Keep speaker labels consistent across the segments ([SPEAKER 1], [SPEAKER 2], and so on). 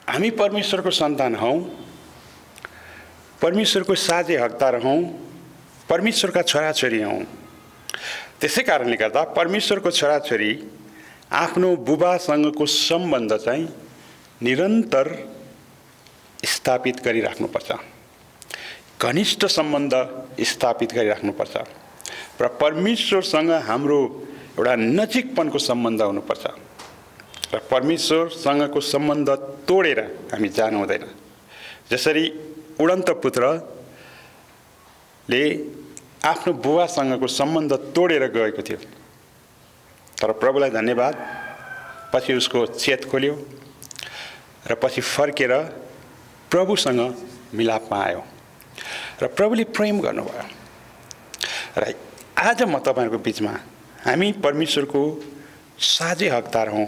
[SPEAKER 1] हामी परमेश्वरको सन्तान हौँ, परमेश्वरको साझे हकदार हौँ, परमेश्वरका छोराछोरी हौँ। त्यसै कारणले गर्दा परमेश्वरको छोराछोरी आफ्नो बुबासँगको सम्बन्ध चाहिँ निरन्तर स्थापित गरिराख्नुपर्छ, घनिष्ठ सम्बन्ध स्थापित गरिराख्नुपर्छ र परमेश्वरसँग हाम्रो एउटा नजिकपनको सम्बन्ध हुनुपर्छ र परमेश्वरसँगको सम्बन्ध तोडेर हामी जानु हुँदैन। जसरी उडन्त पुत्रले आफ्नो बुबासँगको सम्बन्ध तोडेर गएको थियो, तर प्रभुलाई धन्यवाद, पछि उसको चेत खोल्यो र पछि फर्केर प्रभुसँग मिलापमा आयो र प्रभुले प्रेम गर्नुभयो। र आज म तपाईँहरूको बिचमा हामी परमेश्वरको साझे हकदार हौँ,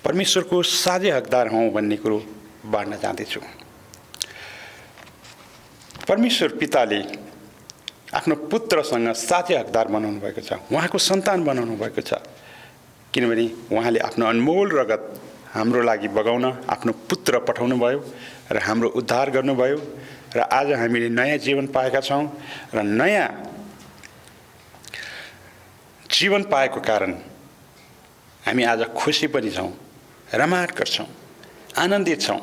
[SPEAKER 1] परमेश्वरको साझे हकदार हौँ भन्ने कुरो बाँड्न चाहन्छु। परमेश्वर पिताले आफ्नो पुत्रसँग साझे हकदार बनाउनु भएको छ, उहाँको सन्तान बनाउनु भएको छ, किनभने उहाँले आफ्नो अनमोल रगत हाम्रो लागि बगाउन आफ्नो पुत्र पठाउनु भयो र हाम्रो उद्धार गर्नुभयो र आज हामीले नयाँ जीवन पाएका छौँ र नयाँ जीवन पाएको कारण हामी आज खुसी पनि छौँ, रमाट छौँ, आनन्दित छौँ,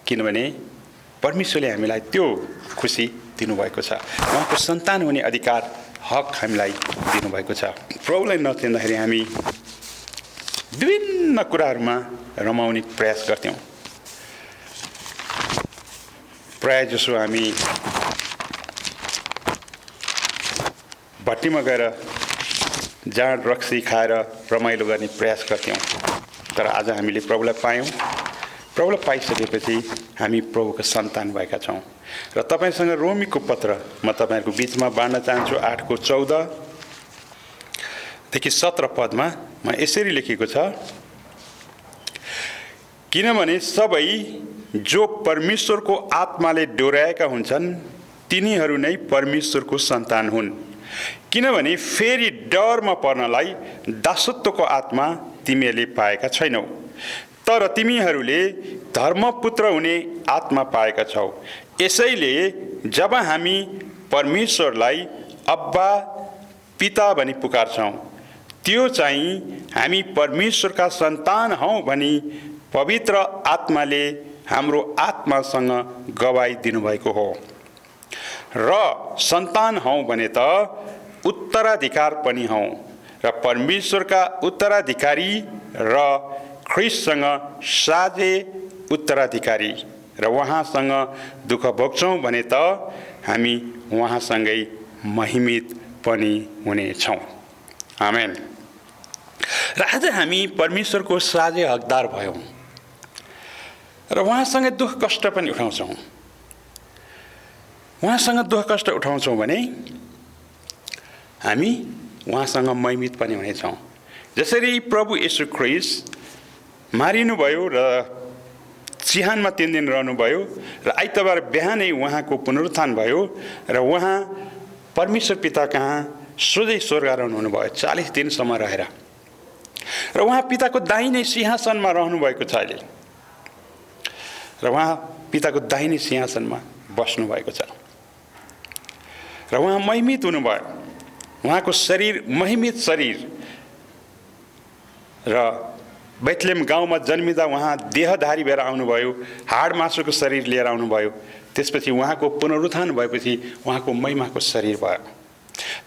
[SPEAKER 1] किनभने परमेश्वरले हामीलाई त्यो खुसी दिनुभएको छ, उहाँको सन्तान हुने अधिकार हक हामीलाई दिनुभएको छ। प्रभुलाई नचिन्दाखेरि हामी विभिन्न कुराहरूमा रमाउने प्रयास गर्थ्यौँ। प्रायः जसो हामी भट्टीमा गएर जाँड रक्सी खाएर रमाइलो गर्ने प्रयास गर्थ्यौँ, तर आज हामीले प्रभुलाई पायौँ। प्रभुलाई पाइसकेपछि हामी प्रभुको सन्तान भएका छौँ र तपाईँसँग रोमीको पत्र म तपाईँहरूको बिचमा बाँड्न चाहन्छु। 8को 14देखि 17 पदमा यसरी लेखेको छ, किनभने सबै जो परमेश्वरको आत्माले डोर्याएका हुन्छन् तिनीहरू नै परमेश्वरको सन्तान हुन्। किनभने फेरि डरमा पर्नलाई दासत्वको आत्मा तिमीहरूले पाएका छैनौ, तर तिमीहरूले धर्मपुत्र हुने आत्मा पाएका छौ। यसैले जब हामी परमेश्वरलाई अब्बा पिता भनी पुकार्छौँ, त्यो चाहिँ हामी परमेश्वरका सन्तान हौँ भनी पवित्र आत्माले हाम्रो आत्मासँग गवाई दिनुभएको हो। र सन्तान हौँ भने त उत्तराधिकार पनि हौँ र परमेश्वरका उत्तराधिकारी र ख्रिस्टसँग साझे उत्तराधिकारी र उहाँसँग दुःख भोग्छौँ भने त हामी उहाँसँगै महिमित पनि हुनेछौँ। आमेन। र आज हामी परमेश्वरको साझे हकदार भयौँ र उहाँसँग दुःख कष्ट पनि उठाउँछौँ। उहाँसँग दुःख कष्ट उठाउँछौँ भने हामी उहाँसँग महिमित पनि हुनेछौँ। जसरी प्रभु येशू ख्रिस्ट मारिनुभयो र चिहानमा 3 दिन रहनुभयो र आइतबार बिहानै उहाँको पुनरुत्थान भयो र उहाँ परमेश्वर पिता कहाँ सोझै स्वर्गारोहण हुनुभयो 40 दिनसम्म रहेर, र उहाँ पिताको दाहिने सिंहासनमा रहनुभएको छ अहिले, र उहाँ पिताको दाहिने सिंहासनमा बस्नुभएको छ र उहाँ महिमित हुनुभयो। उहाँको शरीर महिमित शरीर र बेथलेम गाउँमा जन्मिँदा उहाँ देहधारी भएर आउनुभयो, हाड मासुको शरीर लिएर आउनुभयो। त्यसपछि उहाँको पुनरुत्थान भएपछि उहाँको महिमाको शरीर भयो।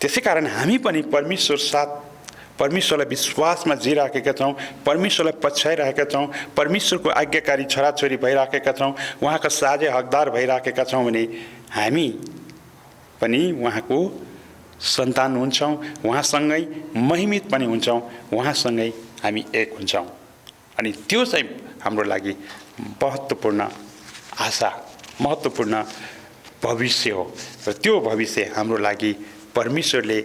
[SPEAKER 1] त्यसै कारण हामी पनि परमेश्वरलाई विश्वासमा जिराखेका छौँ, परमेश्वरलाई पछ्याइरहेका छौँ, परमेश्वरको आज्ञाकारी छोराछोरी भइराखेका छौँ, उहाँका साझे हकदार भइराखेका छौँ भने हामी पनि उहाँको सन्तान हुन्छौँ, उहाँसँगै महिमित पनि हुन्छौँ, उहाँसँगै हामी एक हुन्छौँ। अनि त्यो चाहिँ हाम्रो लागि महत्त्वपूर्ण आशा, महत्त्वपूर्ण भविष्य हो र त्यो भविष्य हाम्रो लागि परमेश्वरले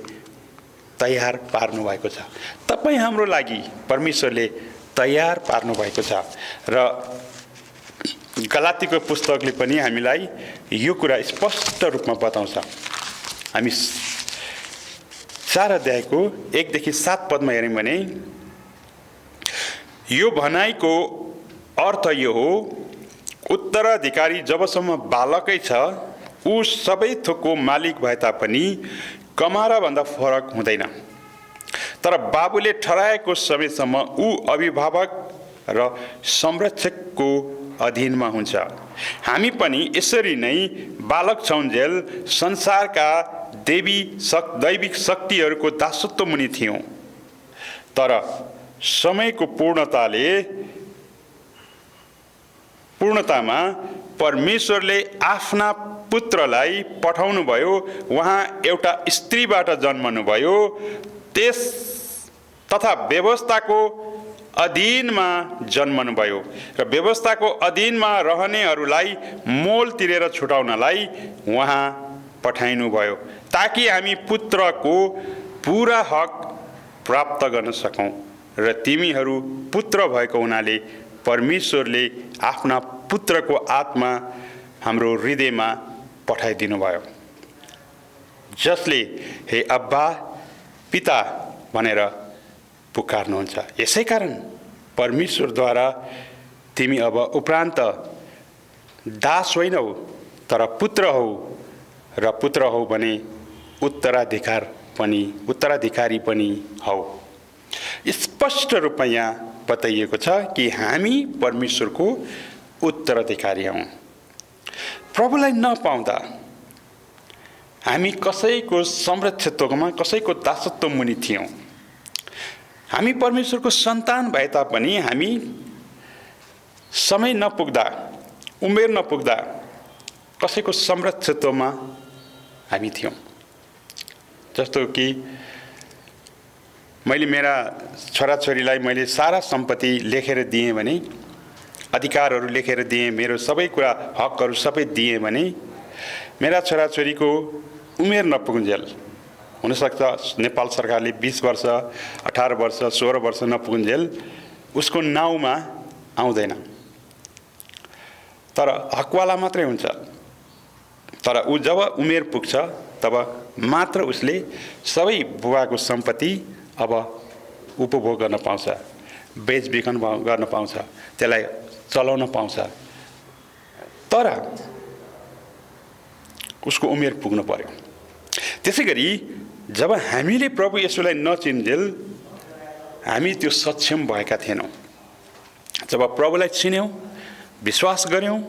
[SPEAKER 1] तयार पार्नु भएको छ। तपाईँ हाम्रो लागि परमेश्वरले तयार पार्नु भएको छ र गलातीको पुस्तकले पनि हामीलाई यो कुरा स्पष्ट रूपमा बताउँछ। हामी 4 अध्यायको 1 देखि 7 पदमा हेर्यौँ भने यो भनाइको अर्थ यो हो, उत्तराधिकारी जबसम्म बालकै छ ऊ सबै थोकको मालिक भए तापनि कमाराभन्दा फरक हुँदैन। तर बाबुले ठहराएको समयसम्म ऊ अभिभावक र संरक्षकको अधीनमा हुन्छ। हामी पनि यसरी नै बालक छौंजेल संसारका दैविक शक्तिहरूको दासत्व मुनि थियौँ। तर समयको पूर्णतामा परमेश्वरले आफ्ना पुत्रलाई पठाउनुभयो। उहाँ एउटा स्त्रीबाट जन्मनुभयो, त्यस तथा व्यवस्थाको अधीनमा जन्मनुभयो र व्यवस्थाको अधीनमा रहनेहरूलाई मोल तिरेर छुटाउनलाई उहाँ पठाइनुभयो, ताकि हामी पुत्रको पूरा हक प्राप्त गर्न सकौँ। र तिमीहरू पुत्र भएको हुनाले परमेश्वरले आफ्ना पुत्रको आत्मा हाम्रो हृदयमा पठाइदिनु भयो, जसले हे अब्बा पिता भनेर पुकार्नुहुन्छ। यसैकारण परमेश्वरद्वारा तिमी अब उपरान्त दास होइनौ तर पुत्र हौ, र पुत्र हौ भने उत्तराधिकारी पनि हौ। स्पष्ट रूपमा यहाँ बताइएको छ कि हामी परमेश्वरको उत्तराधिकारी हौँ। प्रभुलाई नपाउँदा हामी कसैको संरक्षकत्वमा, कसैको दासत्व मुनि थियौँ। हामी परमेश्वरको सन्तान भए तापनि हामी समय नपुग्दा, उमेर नपुग्दा कसैको संरक्षकत्वमा हामी थियौँ। जस्तो कि मैले मेरा छोराछोरीलाई मैले सारा सम्पत्ति लेखेर दिएँ भने, अधिकारहरू लेखेर दिएँ, मेरो सबै कुरा हकहरू सबै दिएँ भने मेरा छोराछोरीको उमेर नपुगुन्जेल, हुनसक्छ नेपाल सरकारले 20 वर्ष, 18 वर्ष, 16 वर्ष नपुगुन्जेल उसको नाउँमा आउँदैन, तर हकवाला मात्रै हुन्छ। तर ऊ जब उमेर पुग्छ तब मात्र उसले सबै बुबाको सम्पत्ति अब उपभोग गर्न पाउँछ, बेचबिखन गर्न पाउँछ, त्यसलाई चलाउन पाउँछ। तर उसको उमेर पुग्नु पर्यो। त्यसै गरी जब हामीले प्रभु येशूलाई नचिन्जेल हामी त्यो सक्षम भएका थिएनौँ। जब प्रभुलाई चिन्यौँ, विश्वास गऱ्यौँ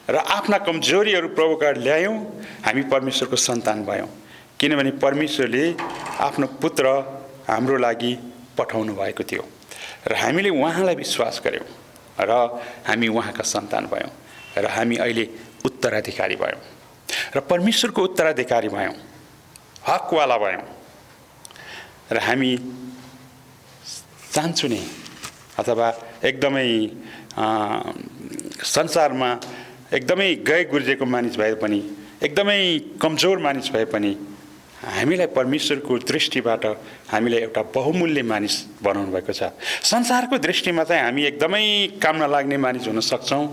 [SPEAKER 1] र आफ्ना कमजोरीहरू प्रभुका ल्यायौँ, हामी परमेश्वरको सन्तान भयौँ। किनभने परमेश्वरले आफ्नो पुत्र हाम्रो लागि पठाउनु भएको थियो र हामीले उहाँलाई विश्वास गऱ्यौँ र हामी उहाँका सन्तान भयौँ र हामी अहिले उत्तराधिकारी भयौँ र परमेश्वरको उत्तराधिकारी भयौँ, हकवाला भयौँ। र हामी चाहन्छु नै अथवा एकदमै संसारमा एकदमै गए गुर्जेको मानिस भए पनि, एकदमै कमजोर मानिस भए पनि हामीलाई परमेश्वरको दृष्टिबाट हामीलाई एउटा बहुमूल्य मानिस बनाउनु भएको छ। संसारको दृष्टिमा चाहिँ हामी एकदमै काम नलाग्ने मानिस हुन सक्छौँ,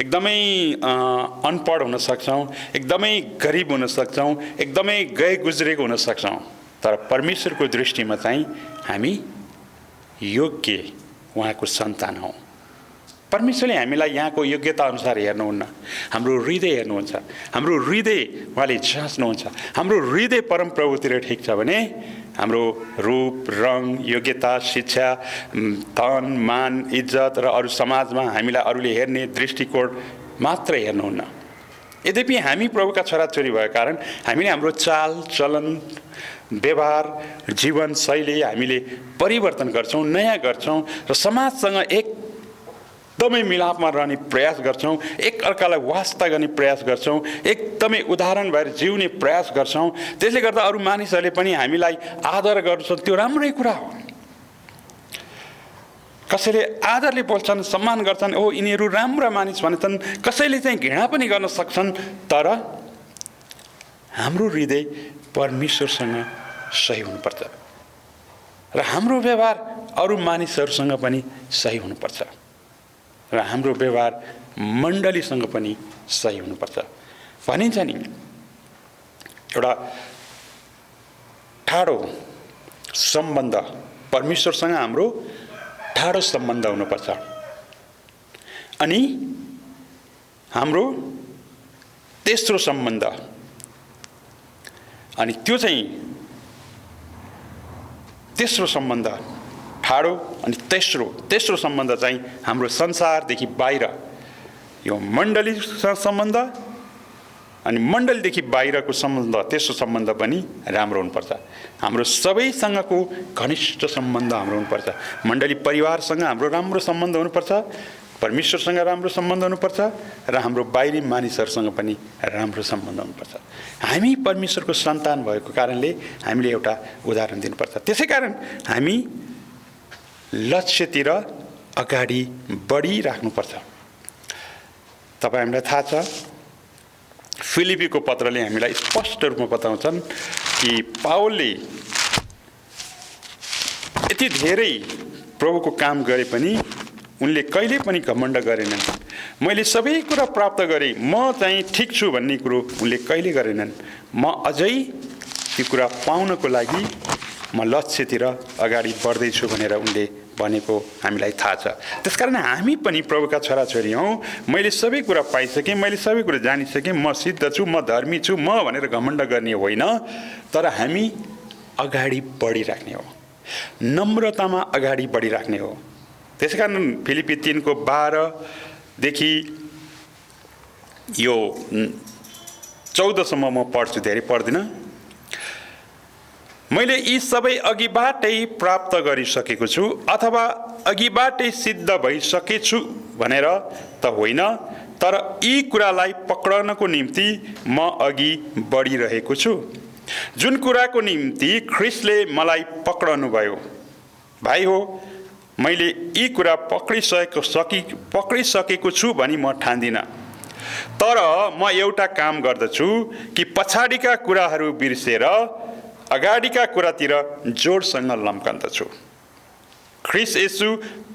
[SPEAKER 1] एकदमै अनपढ हुन सक्छौँ, एकदमै गरिब हुन सक्छौँ, एकदमै गए गुज्रेको हुन सक्छौँ। तर परमेश्वरको दृष्टिमा चाहिँ हामी योग्य उहाँको सन्तान हौँ। परमेश्वरले हामीलाई यहाँको योग्यता अनुसार हेर्नुहुन्न, हाम्रो हृदय हेर्नुहुन्छ। हाम्रो हृदय उहाँले जाँच्नुहुन्छ। हाम्रो हृदय परम प्रभुतिर ठिक छ भने हाम्रो रूप, रङ, योग्यता, शिक्षा, धन, मान, इज्जत र अरू समाजमा हामीलाई अरूले हेर्ने दृष्टिकोण मात्र हेर्नुहुन्न। यद्यपि हामी प्रभुका छोराछोरी भएको कारण हामीले हाम्रो चाल चलन, व्यवहार, जीवन शैली हामीले परिवर्तन गर्छौँ, नयाँ गर्छौँ र समाजसँग एकदमै मिलापमा रहने प्रयास गर्छौँ, एक अर्कालाई वास्ता गर्ने प्रयास गर्छौँ, एकदमै उदाहरण भएर जिउने प्रयास गर्छौँ। त्यसले गर्दा अरू मानिसहरूले पनि हामीलाई आदर गर्छन्, त्यो राम्रै कुरा हो। कसैले आदरले बोल्छन्, सम्मान गर्छन्, ओ यिनीहरू राम्रा मानिस भनेछन्। कसैले चाहिँ घृणा पनि गर्न सक्छन्। तर हाम्रो हृदय परमेश्वरसँग सही हुनुपर्छ र हाम्रो व्यवहार अरू मानिसहरूसँग पनि सही हुनुपर्छ र हाम्रो व्यवहार मण्डलीसँग पनि सही हुनुपर्छ। भनिन्छ नि, एउटा ठाडो सम्बन्ध, परमेश्वरसँग हाम्रो ठाडो सम्बन्ध हुनुपर्छ। अनि हाम्रो तेस्रो सम्बन्ध, अनि त्यो चाहिँ तेस्रो सम्बन्ध ठाडो, अनि तेस्रो सम्बन्ध चाहिँ हाम्रो संसारदेखि बाहिर, यो मण्डलीसँग सम्बन्ध अनि मण्डलीदेखि बाहिरको सम्बन्ध, तेस्रो सम्बन्ध पनि राम्रो हुनुपर्छ। हाम्रो सबैसँगको घनिष्ठ सम्बन्ध हाम्रो हुनुपर्छ। मण्डली परिवारसँग हाम्रो राम्रो सम्बन्ध हुनुपर्छ, परमेश्वरसँग राम्रो सम्बन्ध हुनुपर्छ र हाम्रो बाहिरी मानिसहरूसँग पनि राम्रो सम्बन्ध हुनुपर्छ। हामी परमेश्वरको सन्तान भएको कारणले हामीले एउटा उदाहरण दिनुपर्छ। त्यसै कारण हामी लक्ष्यतिर अगाडि बढिराख्नुपर्छ। तपाईँ हामीलाई थाहा छ, फिलिपीको पत्रले हामीलाई स्पष्ट रूपमा बताउँछन् कि पावलले यति धेरै प्रभुको काम गरे पनि उनले कहिले पनि घमण्ड गरेनन्। मैले सबै कुरा प्राप्त गरेँ, म चाहिँ ठिक छु भन्ने कुरो उनले कहिले गरेनन्। म अझै ती कुरा पाउनको लागि म लक्ष्यतिर अगाडि बढ्दैछु भनेर उनले भनेको हामीलाई थाहा छ। त्यसकारण हामी पनि प्रभुका छोराछोरी हौँ। मैले सबै कुरा पाइसकेँ, मैले सबै कुरा जानिसकेँ, म सिद्ध छु, म धर्मी छु, म भनेर घमण्ड गर्ने होइन, तर हामी अगाडि बढिराख्ने हो, नम्रतामा अगाडि बढिराख्ने हो। त्यसकारण फिलिपी 3:12देखि यो 14सम्म म पढ्छु, धेरै पढ्दिनँ। मैले यी सबै अघिबाटै प्राप्त गरिसकेको छु अथवा अघिबाटै सिद्ध भइसकेछु भनेर त होइन, तर यी कुरालाई पक्रनको निम्ति म अघि बढिरहेको छु, जुन कुराको निम्ति ख्रिस्टले मलाई पक्रनु भयो। भाइ हो, मैले यी कुरा पक्रिसकेको छु भनी म ठान्दिनँ, तर म एउटा काम गर्दछु कि पछाडिका कुराहरू बिर्सेर अगाडिका कुरातिर जोडसँग लम्कन्दछु। ख्रिस्ट येशू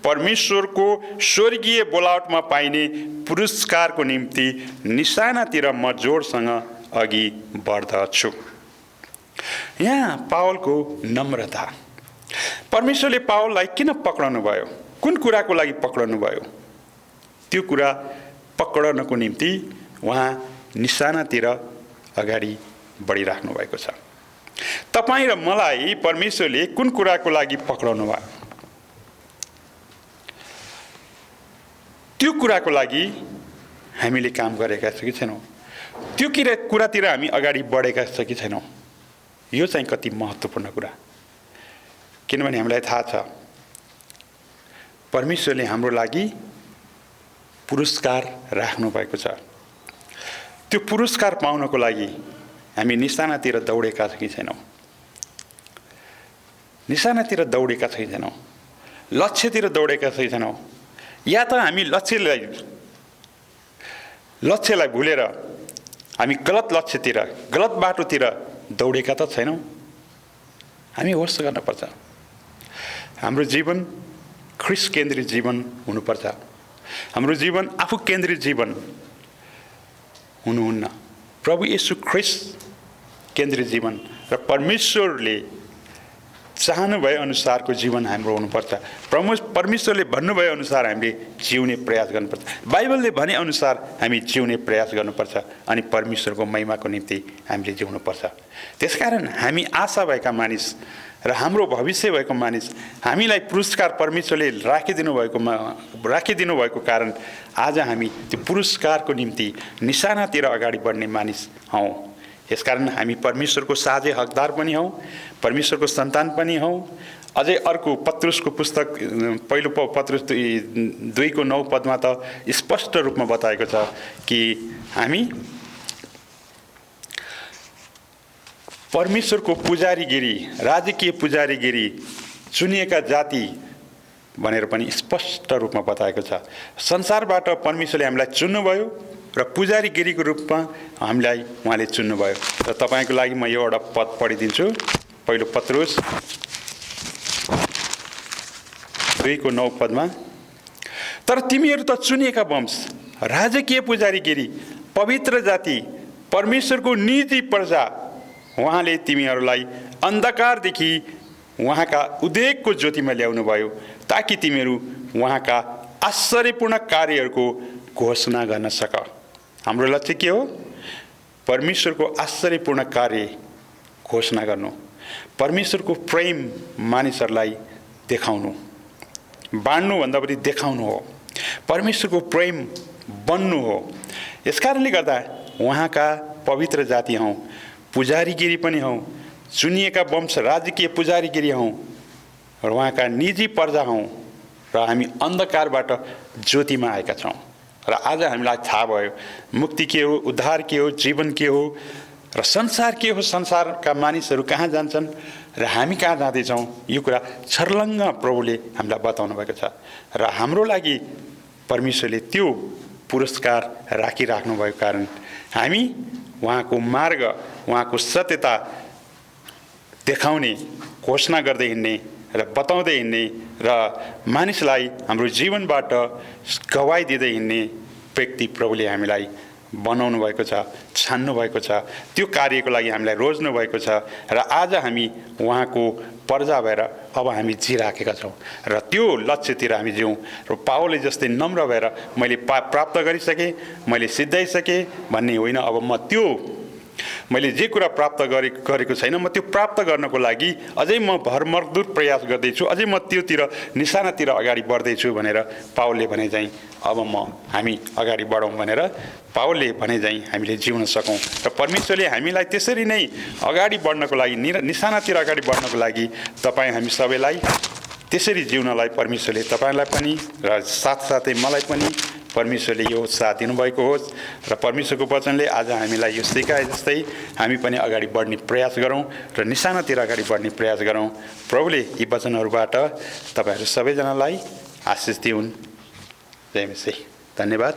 [SPEAKER 1] परमेश्वरको स्वर्गीय बोलावटमा पाइने पुरस्कारको निम्ति निशानातिर म जोडसँग अघि बढ्दछु। यहाँ पावलको नम्रता। परमेश्वरले पावललाई किन पक्रनु भयो, कुन कुराको लागि पक्रनु भयो, त्यो कुरा पक्रनको निम्ति उहाँ निशानातिर अगाडि बढिराख्नु भएको छ। तपाईँ र मलाई परमेश्वरले कुन कुराको लागि पक्राउनु भयो, त्यो कुराको लागि हामीले काम गरेका छौँ कि छैनौँ, त्यो कुरातिर हामी अगाडि बढेका छौँ कि छैनौँ, यो चाहिँ कति महत्त्वपूर्ण कुरा। किनभने हामीलाई थाहा छ परमेश्वरले हाम्रो लागि पुरस्कार राख्नु भएको छ। त्यो पुरस्कार पाउनको लागि हामी निशानातिर दौडेका छौँ कि छैनौँ, निशानातिर दौडेका छैनौँ, लक्ष्यतिर दौडेका छैनौँ, या त हामी लक्ष्यलाई भुलेर हामी गलत लक्ष्यतिर, गलत बाटोतिर दौडेका त छैनौँ। हामी होस् गर्नुपर्छ। हाम्रो जीवन ख्रिस्ट केन्द्रित जीवन हुनुपर्छ। हाम्रो जीवन आफू केन्द्रित जीवन हुनुहुन्न, प्रभु येशू ख्रिस्ट केन्द्रित जीवन र परमेश्वरले चाहनुभए अनुसारको जीवन हाम्रो हुनुपर्छ। परमेश्वरले भन्नुभए अनुसार हामीले जिउने प्रयास गर्नुपर्छ। बाइबलले भने अनुसार हामी जिउने प्रयास गर्नुपर्छ अनि परमेश्वरको महिमाको निम्ति हामीले जिउनुपर्छ। त्यसकारण हामी आशा भएका मानिस र हाम्रो भविष्य भएको मानिस, हामीलाई पुरस्कार परमेश्वरले राखिदिनु भएको कारण आज हामी त्यो पुरस्कारको निम्ति निशानातिर अगाडि बढ्ने मानिस हौँ। यसकारण हामी परमेश्वरको साझे हकदार पनि हौँ, परमेश्वरको सन्तान पनि हौँ। अझै अर्को पत्रुसको पुस्तक पहिलो पत्रुस 2:9 त स्पष्ट रूपमा बताएको छ कि हामी परमेश्वरको पुजारीगिरी, राजकीय पुजारीगिरी, चुनिएका जाति भनेर पनि स्पष्ट रूपमा बताएको छ। संसारबाट परमेश्वरले हामीलाई चुन्नुभयो र पुजारीगिरीको रूपमा हामीलाई उहाँले चुन्नुभयो। र तपाईँको लागि म यो एउटा पद पढिदिन्छु, पहिलो पत्रुस 2:9। तर तिमीहरू त चुनिएका वंश, राजकीय पुजारीगिरी, पवित्र जाति, परमेश्वरको निजी प्रजा, उहाँले तिमीहरूलाई अन्धकारदेखि उहाँका उद्योगको ज्योतिमा ल्याउनु भयो ताकि तिमीहरू उहाँका आश्चर्यपूर्ण कार्यहरूको घोषणा गर्न सक। हाम्रो लक्ष्य के हो? परमेश्वरको आश्चर्यपूर्ण कार्य घोषणा गर्नु, परमेश्वरको प्रेम मानिसहरूलाई देखाउनु, बाँड्नु भन्दा पनि देखाउनु हो, परमेश्वरको प्रेम बन्नु हो। यसकारणले गर्दा उहाँका पवित्र जाति हौँ, पुजारीगिरी पनि हौँ, चुनिएका वंश राजकीय पुजारीगिरी हौँ र उहाँका निजी प्रजा हौँ र हामी अन्धकारबाट ज्योतिमा आएका छौँ। र आज हामीलाई थाहा भयो मुक्ति के हो, उद्धार के हो, जीवन के हो र संसार के हो, संसारका मानिसहरू कहाँ जान्छन् र हामी कहाँ जाँदैछौँ, यो कुरा छर्लङ्ग प्रभुले हामीलाई बताउनु भएको छ। र हाम्रो लागि परमेश्वरले त्यो पुरस्कार राखिराख्नु भएको कारण हामी उहाँको मार्ग, उहाँको सत्यता देखाउने, घोषणा गर्दै हिँड्ने र बताउँदै हिँड्ने र मानिसलाई हाम्रो जीवनबाट गवाई दिँदै हिँड्ने व्यक्ति प्रभुले हामीलाई बनाउनु भएको छ, छान्नु भएको छ। त्यो कार्यको लागि हामीलाई रोज्नु भएको छ र आज हामी उहाँको प्रजा भएर अब हामी जिराखेका छौँ र त्यो लक्ष्यतिर हामी जिउँ। र पावलले जस्तै नम्र भएर मैले प्राप्त गरिसकेँ, मैले सिद्धाइसकेँ भन्ने होइन। अब म त्यो मैले जे कुरा प्राप्त गरेको छैन, म त्यो प्राप्त गर्नको लागि अझै म भरमग्दुर प्रयास गर्दैछु, अझै म त्योतिर निशानातिर अगाडि बढ्दैछु भनेर पावलले भने चाहिँ अब हामी अगाडि बढौँ भनेर पावलले भने चाहिँ हामीले जिउन सकौँ। र परमेश्वरले हामीलाई त्यसरी नै अगाडि बढ्नको लागि, निशानातिर अगाडि बढ्नको लागि तपाईँ हामी सबैलाई त्यसरी जिउनलाई परमेश्वरले तपाईँलाई पनि र साथसाथै मलाई पनि परमेश्वरले यो उत्साह दिनुभएको होस्। र परमेश्वरको वचनले आज हामीलाई यो सिकाए जस्तै हामी पनि अगाडि बढ्ने प्रयास गरौँ र निशानातिर अगाडि बढ्ने प्रयास गरौँ। प्रभुले यी वचनहरूबाट तपाईँहरू सबैजनालाई आशिष दिउन्। जय मसीह। धन्यवाद।